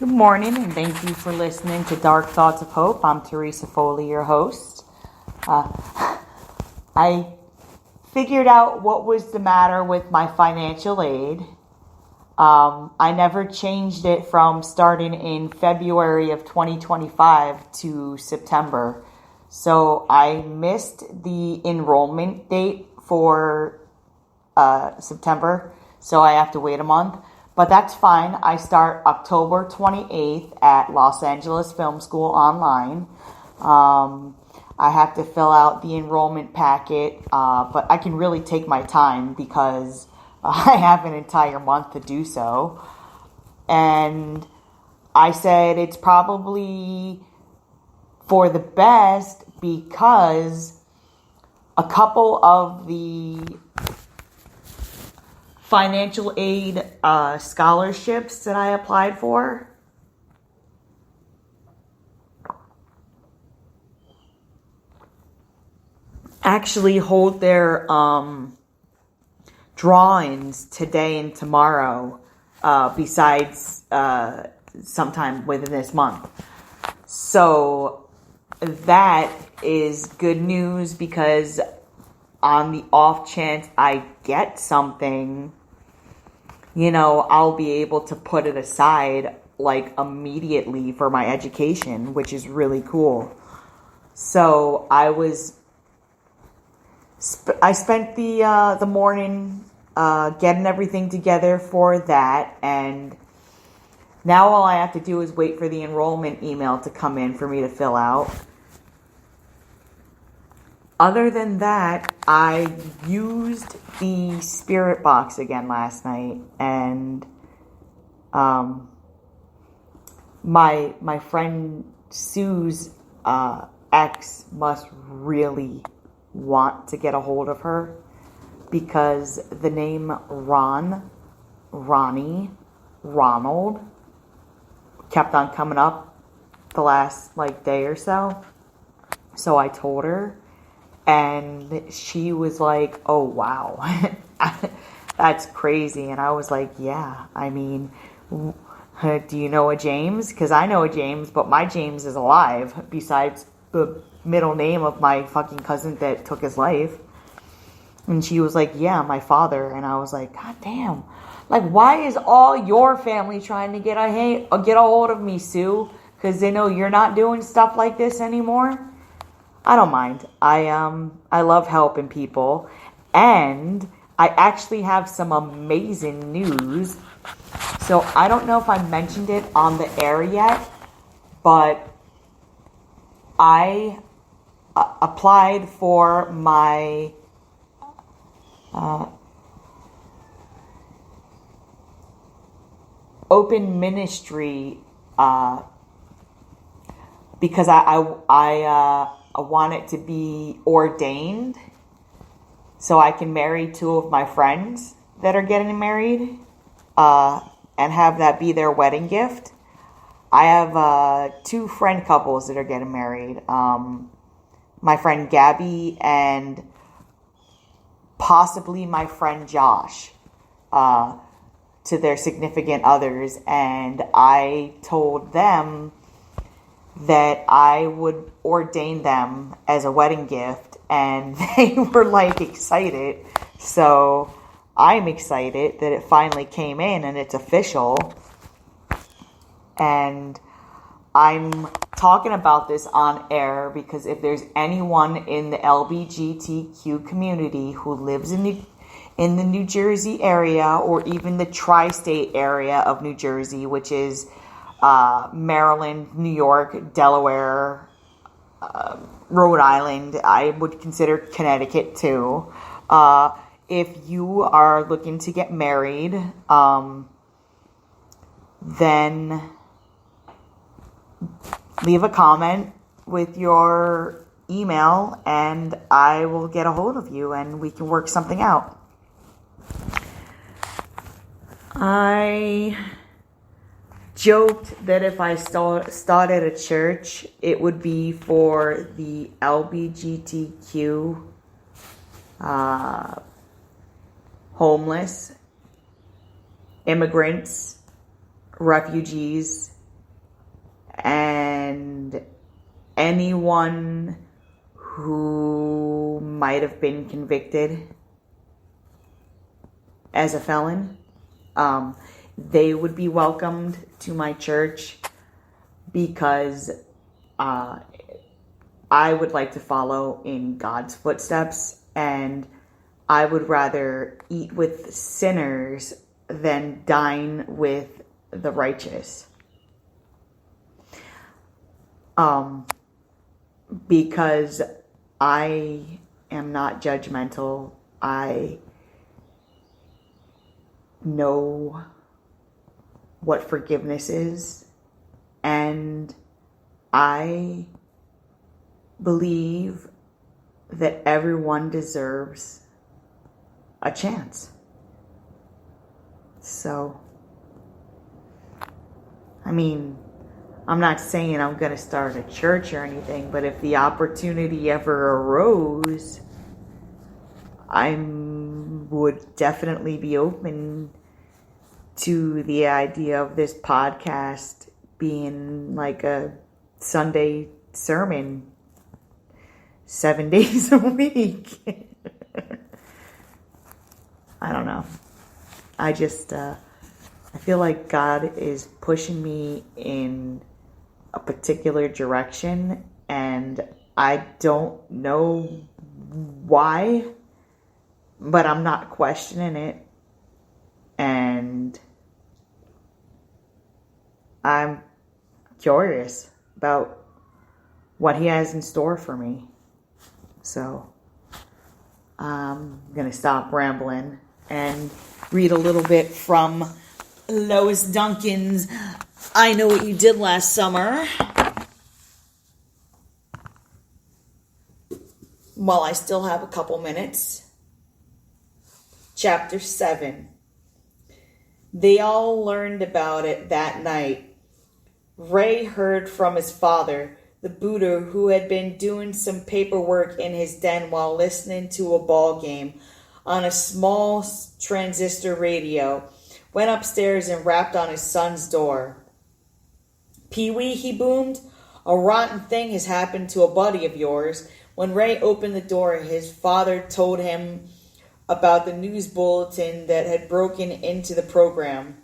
Good morning, and thank you for listening to Dark Thoughts of Hope. I'm Teresa Foley, your host. I figured out what was the matter with my financial aid. I never changed it from starting in February of 2025 to September. So I missed the enrollment date for September, so I have to wait a month. But that's fine. I start October 28th at Los Angeles Film School online. I have to fill out the enrollment packet, but I can really take my time because I have an entire month to do so. And I said it's probably for the best because a couple of the financial aid scholarships that I applied for actually hold their drawings today and tomorrow, besides sometime within this month. So that is good news because on the off chance I get something, I'll be able to put it aside like immediately for my education, which is really cool. So I spent the morning getting everything together for that, and now all I have to do is wait for the enrollment email to come in for me to fill out. Other than that, I used the spirit box again last night, and my friend Sue's ex must really want to get a hold of her because the name Ron, Ronnie, Ronald kept on coming up the last day or so. So I told her. And she was like, oh, wow, that's crazy. And I was like, yeah, I mean, do you know a James? Because I know a James, but my James is alive besides the middle name of my fucking cousin that took his life. And she was like, yeah, my father. And I was like, God damn. Why is all your family trying to get a hold of me, Sue? Because they know you're not doing stuff like this anymore? I don't mind. I love helping people. And I actually have some amazing news. So I don't know if I mentioned it on the air yet, but I applied for my open ministry because I want it to be ordained so I can marry two of my friends that are getting married and have that be their wedding gift. I have two friend couples that are getting married. My friend Gabby and possibly my friend Josh to their significant others. And I told them that I would ordain them as a wedding gift, and they were excited. So I'm excited that it finally came in and it's official. And I'm talking about this on air because if there's anyone in the LGBTQ community who lives in the New Jersey area or even the tri-state area of New Jersey, which is Maryland, New York, Delaware, Rhode Island. I would consider Connecticut too. If you are looking to get married, then leave a comment with your email and I will get a hold of you and we can work something out. I joked that if I started a church, it would be for the LGBTQ homeless, immigrants, refugees, anyone who might have been convicted as a felon, they would be welcomed to my church, because I would like to follow in God's footsteps, and I would rather eat with sinners than dine with the righteous. Because I am not judgmental. I know what forgiveness is, and I believe that everyone deserves a chance. So, I mean, I'm not saying I'm going to start a church or anything, but if the opportunity ever arose, I would definitely be open to the idea of this podcast being like a Sunday sermon 7 days a week. I don't know. I just, I feel like God is pushing me in a particular direction, and I don't know why, but I'm not questioning it, and I'm curious about what he has in store for me. So I'm going to stop rambling and read a little bit from Lois Duncan's I Know What You Did Last Summer, while I still have a couple minutes. Chapter 7. They all learned about it that night. Ray heard from his father, the Buddha, who had been doing some paperwork in his den while listening to a ball game on a small transistor radio, went upstairs and rapped on his son's door. "Pee-wee," he boomed, "a rotten thing has happened to a buddy of yours." When Ray opened the door, his father told him about the news bulletin that had broken into the program.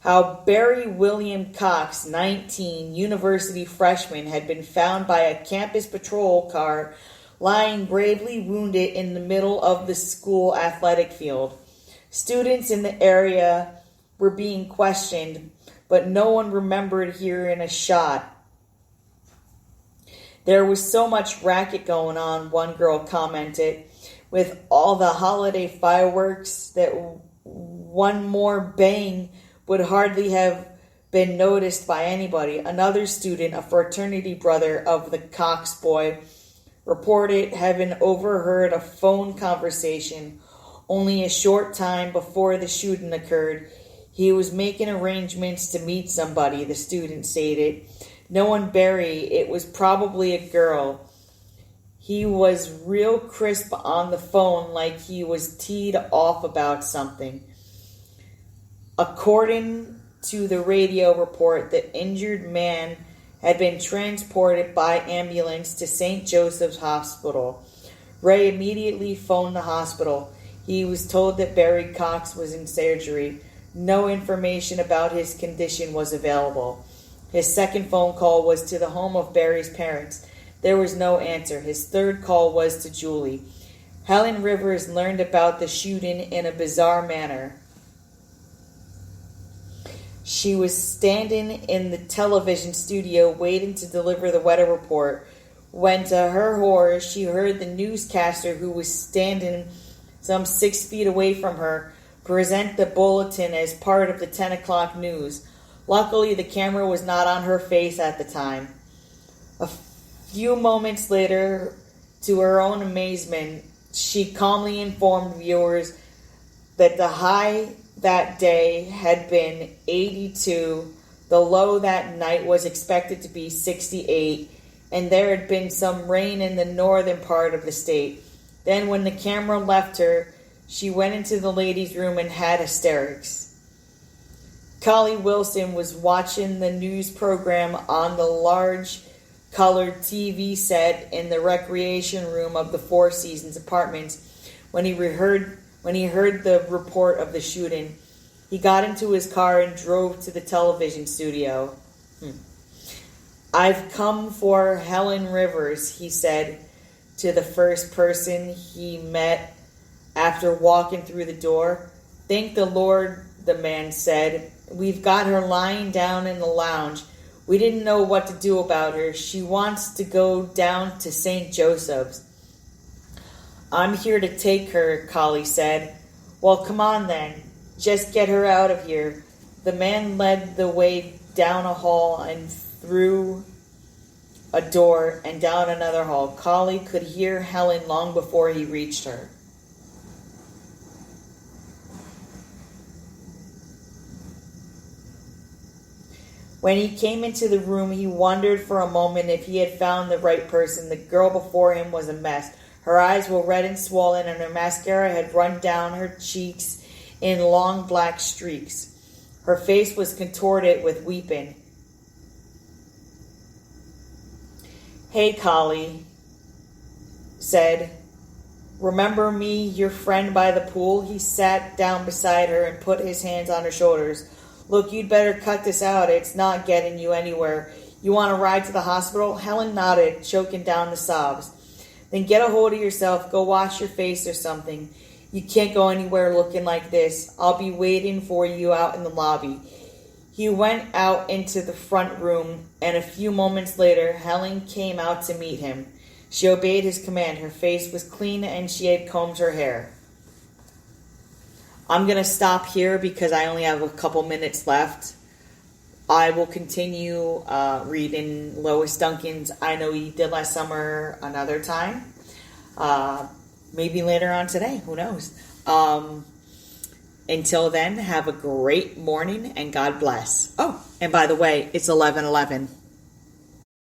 How Barry William Cox, 19, university freshman, had been found by a campus patrol car lying gravely wounded in the middle of the school athletic field. Students in the area were being questioned, but no one remembered hearing a shot. "There was so much racket going on," one girl commented, "with all the holiday fireworks that one more bang would hardly have been noticed by anybody." Another student, a fraternity brother of the Cox boy, reported having overheard a phone conversation only a short time before the shooting occurred. He was making arrangements to meet somebody, the student stated. "Knowing Barry, it was probably a girl. He was real crisp on the phone, like he was teed off about something." According to the radio report, the injured man had been transported by ambulance to St. Joseph's Hospital. Ray immediately phoned the hospital. He was told that Barry Cox was in surgery. No information about his condition was available. His second phone call was to the home of Barry's parents. There was no answer. His third call was to Julie. Helen Rivers learned about the shooting in a bizarre manner. She was standing in the television studio waiting to deliver the weather report when, to her horror, she heard the newscaster, who was standing some 6 feet away from her, present the bulletin as part of the 10 o'clock news. Luckily, the camera was not on her face at the time. A few moments later, to her own amazement, she calmly informed viewers that the high that day had been 82, the low that night was expected to be 68, and there had been some rain in the northern part of the state. Then, when the camera left her, she went into the ladies' room and had hysterics. Collie Wilson was watching the news program on the large colored TV set in the recreation room of the Four Seasons Apartments when he heard the report of the shooting. He got into his car and drove to the television studio. "I've come for Helen Rivers," he said to the first person he met after walking through the door. "Thank the Lord," the man said. "We've got her lying down in the lounge. We didn't know what to do about her. She wants to go down to St. Joseph's." "I'm here to take her," Collie said. "Well, come on then. Just get her out of here." The man led the way down a hall and through a door and down another hall. Collie could hear Helen long before he reached her. When he came into the room, he wondered for a moment if he had found the right person. The girl before him was a mess. Her eyes were red and swollen, and her mascara had run down her cheeks in long black streaks. Her face was contorted with weeping. "Hey, Collie," said. "Remember me, your friend by the pool?" He sat down beside her and put his hands on her shoulders. "Look, you'd better cut this out. It's not getting you anywhere. You want a ride to the hospital?" Helen nodded, choking down the sobs. "Then get a hold of yourself. Go wash your face or something. You can't go anywhere looking like this. I'll be waiting for you out in the lobby." He went out into the front room, and a few moments later, Helen came out to meet him. She obeyed his command. Her face was clean, and she had combed her hair. I'm going to stop here because I only have a couple minutes left. I will continue reading Lois Duncan's I Know You Did Last Summer another time. Maybe later on today. Who knows? Until then, have a great morning and God bless. Oh, and by the way, it's 11:11.